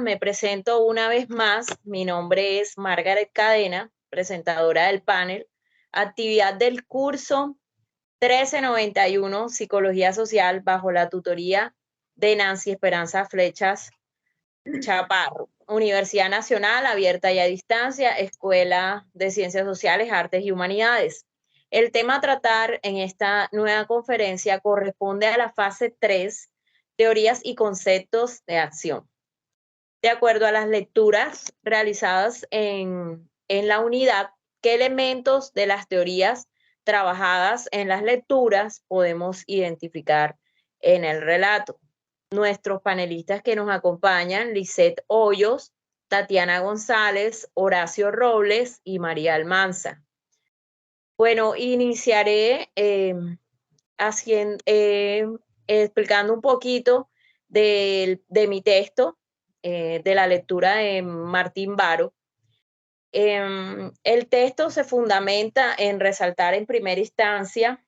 Me presento una vez más. Mi nombre es Margaret Cadena, presentadora del panel. Actividad del curso 1391, Psicología Social, bajo la tutoría de Nancy Esperanza Flechas Chaparro. Universidad Nacional, abierta y a distancia, Escuela de Ciencias Sociales, Artes y Humanidades. El tema a tratar en esta nueva conferencia corresponde a la fase 3, teorías y conceptos de acción. De acuerdo a las lecturas realizadas en la unidad, qué elementos de las teorías trabajadas en las lecturas podemos identificar en el relato. Nuestros panelistas que nos acompañan, Lisette Hoyos, Tatiana González, Horacio Robles y María Almanza. Bueno, iniciaré explicando un poquito de mi texto, de la lectura de Martín Varo. El texto se fundamenta en resaltar en primera instancia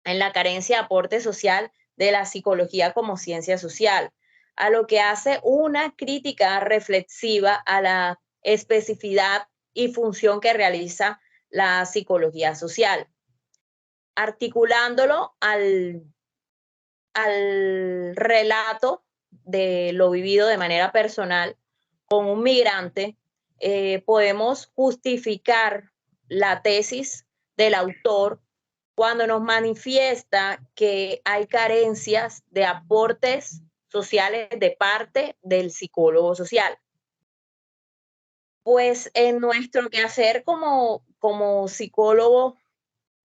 en la carencia de aporte social de la psicología como ciencia social, a lo que hace una crítica reflexiva a la especificidad y función que realiza la psicología social, articulándolo al relato de lo vivido de manera personal con un migrante, podemos justificar la tesis del autor cuando nos manifiesta que hay carencias de aportes sociales de parte del psicólogo social. Pues en nuestro quehacer como psicólogo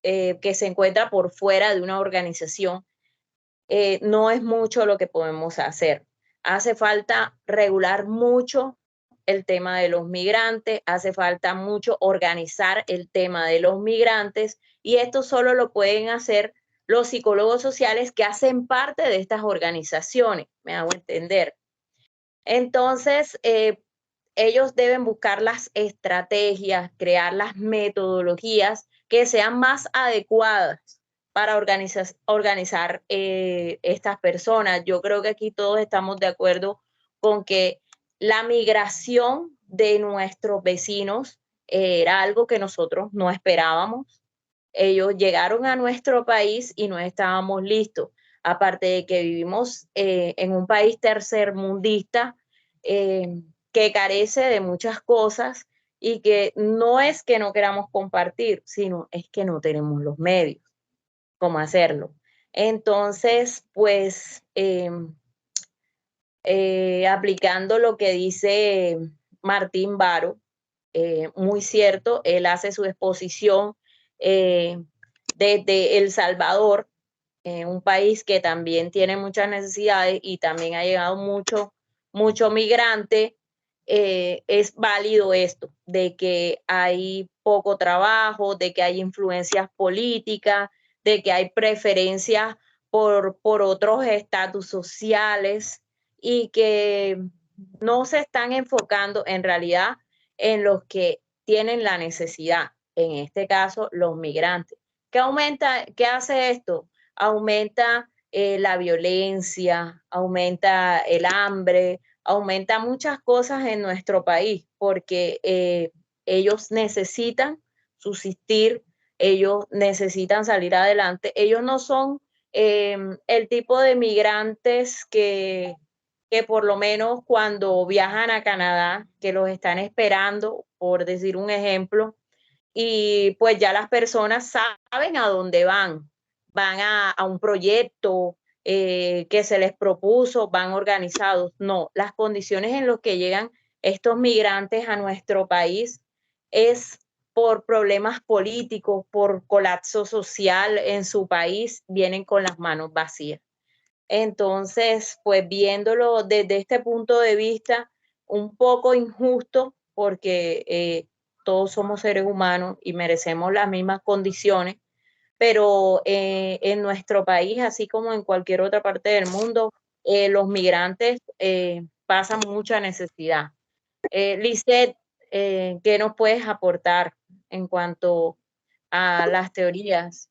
que se encuentra por fuera de una organización, no es mucho lo que podemos hacer. Hace falta regular mucho el tema de los migrantes, hace falta mucho organizar el tema de los migrantes y esto solo lo pueden hacer los psicólogos sociales que hacen parte de estas organizaciones, me hago entender. Entonces, ellos deben buscar las estrategias, crear las metodologías que sean más adecuadas para organizar estas personas. Yo creo que aquí todos estamos de acuerdo con que la migración de nuestros vecinos era algo que nosotros no esperábamos. Ellos llegaron a nuestro país y no estábamos listos. Aparte de que vivimos en un país tercermundista que carece de muchas cosas y que no es que no queramos compartir, sino es que no tenemos los medios cómo hacerlo. Entonces, pues, aplicando lo que dice Martín Varo, muy cierto, él hace su exposición eh, desde El Salvador, un país que también tiene muchas necesidades y también ha llegado mucho migrante. Es válido esto, de que hay poco trabajo, de que hay influencias políticas, de que hay preferencias por otros estatus sociales y que no se están enfocando en realidad en los que tienen la necesidad, en este caso los migrantes. ¿Qué aumenta? ¿Qué hace esto? Aumenta la violencia, aumenta el hambre, aumenta muchas cosas en nuestro país porque ellos necesitan subsistir, ellos necesitan salir adelante, ellos no son el tipo de migrantes que por lo menos cuando viajan a Canadá, que los están esperando, por decir un ejemplo, y pues ya las personas saben a dónde van a un proyecto que se les propuso, van organizados. No, las condiciones en las que llegan estos migrantes a nuestro país es por problemas políticos, por colapso social en su país, vienen con las manos vacías. Entonces, pues viéndolo desde este punto de vista, un poco injusto porque todos somos seres humanos y merecemos las mismas condiciones, pero en nuestro país, así como en cualquier otra parte del mundo, los migrantes pasan mucha necesidad. Lisette, ¿qué nos puedes aportar en cuanto a las teorías?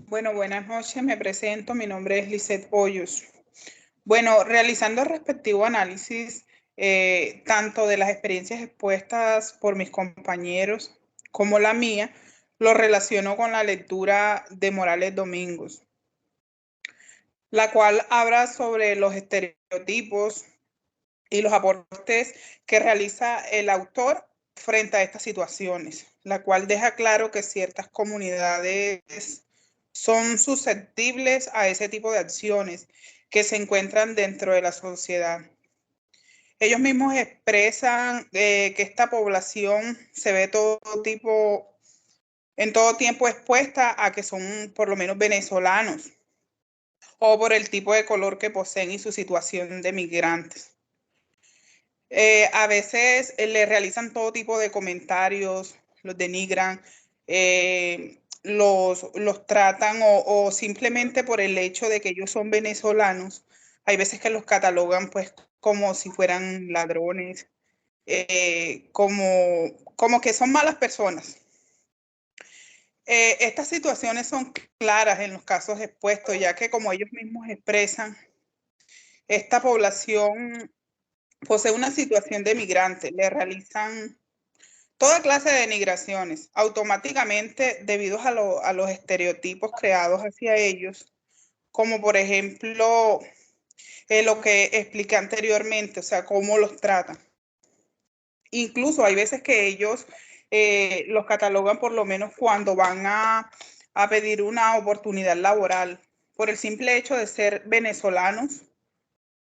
Bueno, buenas noches, me presento, mi nombre es Lisette Hoyos. Bueno, realizando el respectivo análisis, tanto de las experiencias expuestas por mis compañeros como la mía, lo relaciono con la lectura de Morales Domingos, la cual habla sobre los estereotipos y los aportes que realiza el autor frente a estas situaciones, la cual deja claro que ciertas comunidades son susceptibles a ese tipo de acciones que se encuentran dentro de la sociedad. Ellos mismos expresan que esta población se ve en todo tiempo expuesta a que son por lo menos venezolanos o por el tipo de color que poseen y su situación de migrantes. A veces le realizan todo tipo de comentarios, los denigran, los tratan o simplemente por el hecho de que ellos son venezolanos, hay veces que los catalogan pues como si fueran ladrones, como que son malas personas. Estas situaciones son claras en los casos expuestos, ya que como ellos mismos expresan, esta población posee una situación de migrante, le realizan toda clase de denigraciones automáticamente debido a los estereotipos creados hacia ellos, como por ejemplo lo que expliqué anteriormente, o sea, cómo los tratan. Incluso hay veces que ellos los catalogan por lo menos cuando van a pedir una oportunidad laboral por el simple hecho de ser venezolanos,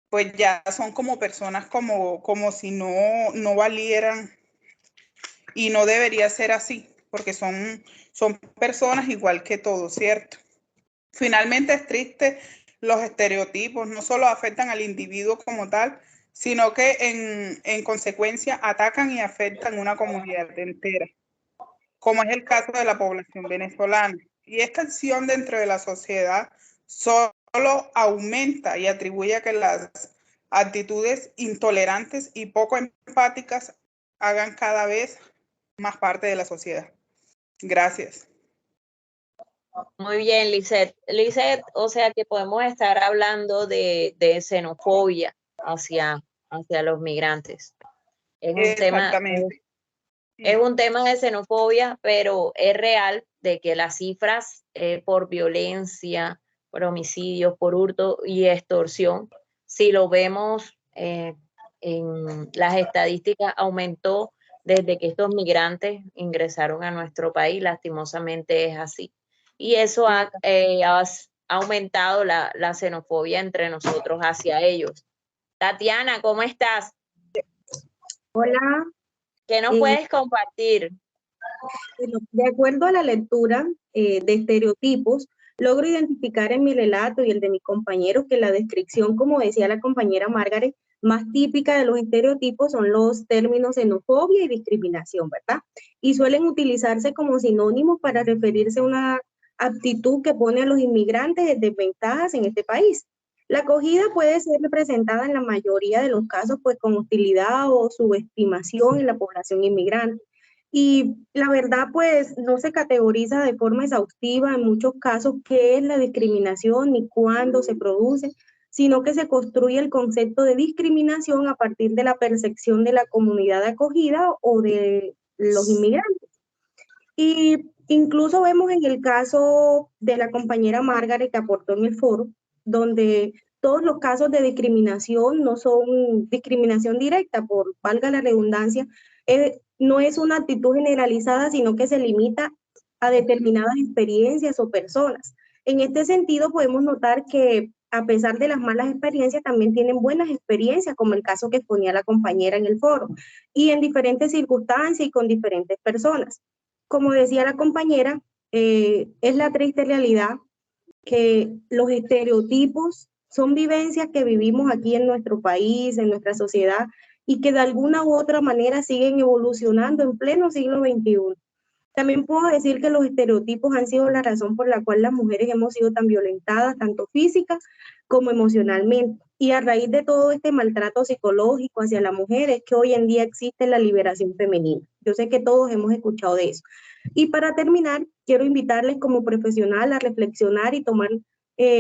pues ya son como personas como si no valieran y no debería ser así, porque son personas igual que todos, ¿cierto? Finalmente es triste, los estereotipos no solo afectan al individuo como tal, sino que en consecuencia atacan y afectan una comunidad entera, como es el caso de la población venezolana. Y esta acción dentro de la sociedad solo aumenta y atribuye a que las actitudes intolerantes y poco empáticas hagan cada vez más parte de la sociedad. Gracias. Muy bien, Lisette. Lisette, o sea que podemos estar hablando de xenofobia hacia los migrantes. Es un tema, Exactamente. es un tema de xenofobia, pero es real de que las cifras por violencia, por homicidios, por hurto y extorsión, si lo vemos en las estadísticas, aumentó desde que estos migrantes ingresaron a nuestro país. Lastimosamente es así. Y eso ha aumentado la xenofobia entre nosotros hacia ellos. Tatiana, ¿cómo estás? Hola, ¿Qué nos puedes compartir? bueno, de acuerdo a la lectura de estereotipos, logro identificar en mi relato y el de mis compañeros que la descripción, como decía la compañera Margaret, más típica de los estereotipos son los términos xenofobia y discriminación, ¿verdad? Y suelen utilizarse como sinónimos para referirse a una actitud que pone a los inmigrantes en desventajas en este país. La acogida puede ser representada en la mayoría de los casos pues con hostilidad o subestimación en la población inmigrante. Y la verdad, pues no se categoriza de forma exhaustiva en muchos casos qué es la discriminación ni cuándo se produce, sino que se construye el concepto de discriminación a partir de la percepción de la comunidad de acogida o de los inmigrantes. Y incluso vemos en el caso de la compañera Margaret que aportó en el foro, donde todos los casos de discriminación no son discriminación directa, por valga la redundancia, no es una actitud generalizada, sino que se limita a determinadas experiencias o personas. En este sentido, podemos notar que a pesar de las malas experiencias, también tienen buenas experiencias, como el caso que exponía la compañera en el foro, y en diferentes circunstancias y con diferentes personas. Como decía la compañera, es la triste realidad que los estereotipos son vivencias que vivimos aquí en nuestro país, en nuestra sociedad, y que de alguna u otra manera siguen evolucionando en pleno siglo XXI. También puedo decir que los estereotipos han sido la razón por la cual las mujeres hemos sido tan violentadas, tanto física como emocionalmente. Y a raíz de todo este maltrato psicológico hacia la mujer es que hoy en día existe la liberación femenina. Yo sé que todos hemos escuchado de eso. Y para terminar, quiero invitarles como profesional a reflexionar y tomar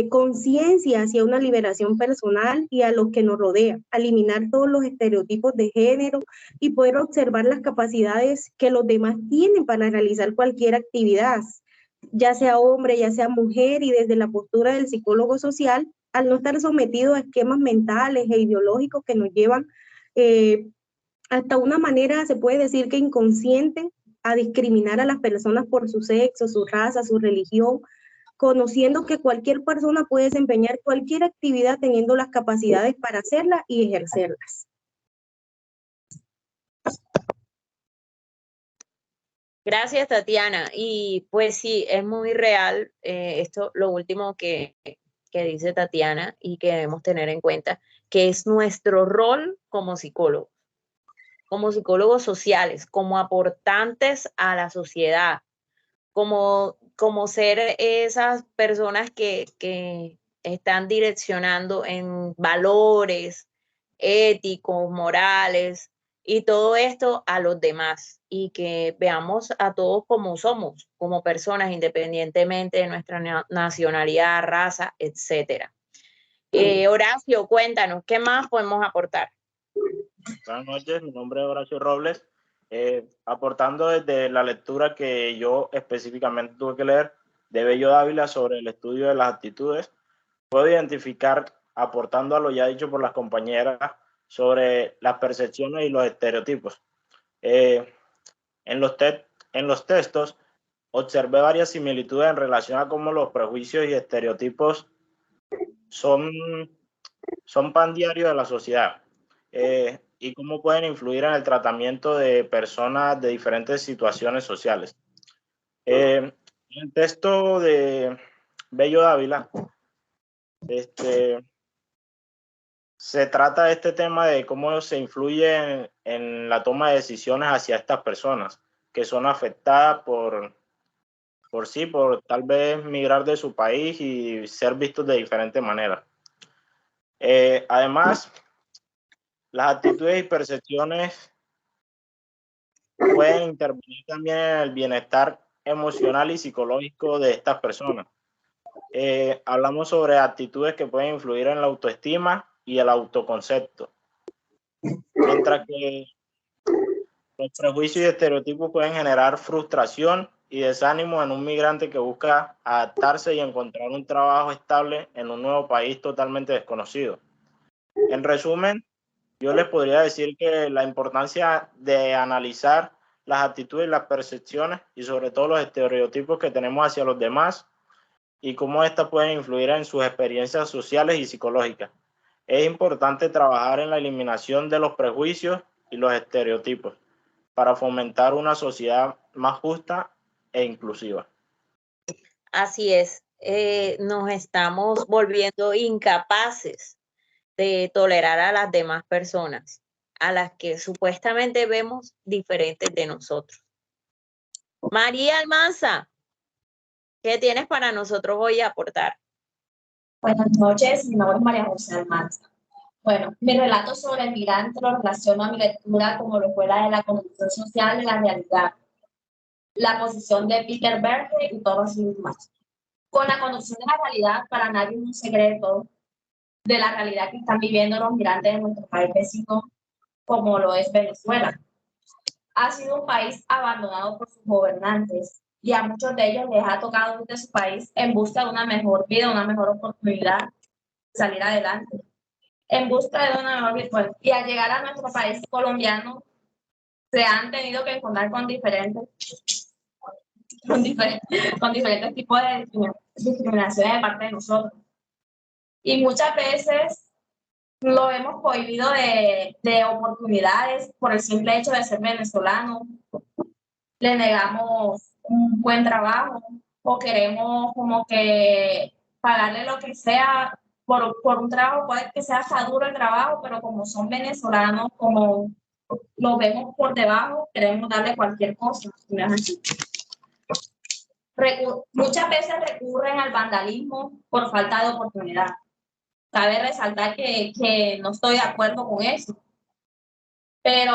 conciencia hacia una liberación personal y a los que nos rodea, eliminar todos los estereotipos de género y poder observar las capacidades que los demás tienen para realizar cualquier actividad, ya sea hombre, ya sea mujer, y desde la postura del psicólogo social, al no estar sometido a esquemas mentales e ideológicos que nos llevan hasta una manera, se puede decir que inconsciente, a discriminar a las personas por su sexo, su raza, su religión, conociendo que cualquier persona puede desempeñar cualquier actividad teniendo las capacidades para hacerla y ejercerlas. Gracias, Tatiana. Y pues sí, es muy real esto, lo último que dice Tatiana y que debemos tener en cuenta, que es nuestro rol como psicólogos sociales, como aportantes a la sociedad, como ser esas personas que están direccionando en valores éticos, morales y todo esto a los demás y que veamos a todos como somos, como personas independientemente de nuestra nacionalidad, raza, etcétera. Horacio, cuéntanos, ¿qué más podemos aportar? Buenas noches, mi nombre es Horacio Robles. Aportando desde la lectura que yo específicamente tuve que leer de Bello Dávila sobre el estudio de las actitudes, puedo identificar, aportando a lo ya dicho por las compañeras sobre las percepciones y los estereotipos. En los textos observé varias similitudes en relación a cómo los prejuicios y estereotipos son pan diario de la sociedad. Y cómo pueden influir en el tratamiento de personas de diferentes situaciones sociales. En el texto de Bello Dávila, se trata de este tema de cómo se influye en la toma de decisiones hacia estas personas que son afectadas por tal vez migrar de su país y ser vistos de diferentes maneras. Además, las actitudes y percepciones pueden intervenir también en el bienestar emocional y psicológico de estas personas. Hablamos sobre actitudes que pueden influir en la autoestima y el autoconcepto. Mientras que los prejuicios y estereotipos pueden generar frustración y desánimo en un migrante que busca adaptarse y encontrar un trabajo estable en un nuevo país totalmente desconocido. En resumen, yo les podría decir que la importancia de analizar las actitudes y las percepciones y sobre todo los estereotipos que tenemos hacia los demás y cómo éstas pueden influir en sus experiencias sociales y psicológicas. Es importante trabajar en la eliminación de los prejuicios y los estereotipos para fomentar una sociedad más justa e inclusiva. Así es, nos estamos volviendo incapaces de tolerar a las demás personas, a las que supuestamente vemos diferentes de nosotros. María Almanza, ¿qué tienes para nosotros hoy a aportar? Buenas noches, mi nombre es María José Almanza. Bueno, mi relato sobre el migrante lo relaciono a mi lectura como lo fue la de la condición social de la realidad, la posición de Peter Berger y todos los demás. Con la condición de la realidad, para nadie es un secreto de la realidad que están viviendo los migrantes de nuestro país vecino, como lo es Venezuela. Ha sido un país abandonado por sus gobernantes y a muchos de ellos les ha tocado huir de su país en busca de una mejor vida, una mejor oportunidad de salir adelante, en busca de una mejor vida. Y al llegar a nuestro país colombiano, se han tenido que encontrar con diferentes tipos de discriminaciones de parte de nosotros. Y muchas veces lo hemos cohibido de oportunidades por el simple hecho de ser venezolano. Le negamos un buen trabajo o queremos como que pagarle lo que sea por un trabajo, puede que sea hasta duro el trabajo, pero como son venezolanos, como lo vemos por debajo, queremos darle cualquier cosa. Muchas veces recurren al vandalismo por falta de oportunidad. Cabe resaltar que no estoy de acuerdo con eso, pero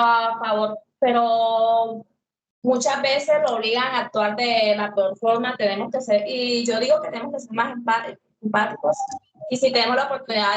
muchas veces lo obligan a actuar de la peor forma, tenemos que ser, y yo digo que tenemos que ser más empáticos, y si tenemos la oportunidad